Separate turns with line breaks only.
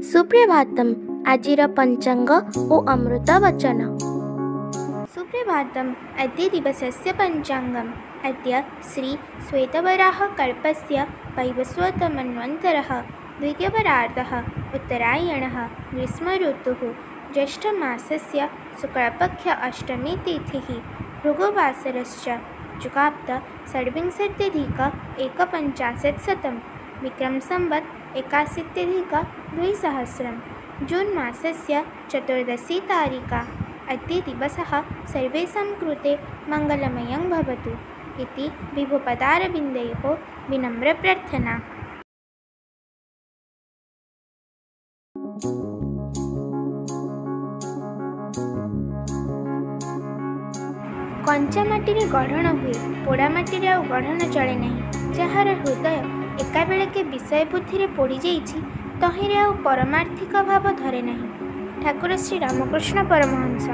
सुप्रभातम आजिर पंचांग ओ अमृत वचन। सुप्रभातम अद्य दिवसस्य पंचांगम। अद्य श्री श्वेतवराह कल्पस्य वैवस्वतमन्वन्तरः द्वितीयपरार्धः उत्तरायणः ग्रीष्म ऋतुः ज्येष्ठमासस्य शुक्लपक्ष अष्टमी तिथिः भृगुवासरश्च जुगाप्त षड्विंशत्यधिक एकपञ्चाशत्शतं विक्रम संवत् 81-200 जून् मासस्य चतुर्दशी तारिका। अद्य दिवसः सर्वेषां कृते मङ्गलमयं भवतु इति विभुपदारविन्दयोः विनम्रप्रार्थना। कंचा माटी गढ़ण हुए, पोड़ा माटी आउ गढ़ण चले नहीं। जार हृदय एकाबेळके विषय बुद्धि पोड़ी जाइछि तहिरे आउ परमार्थिक भाव धरे नहीं। ठाकुर श्री रामकृष्ण परमहंस।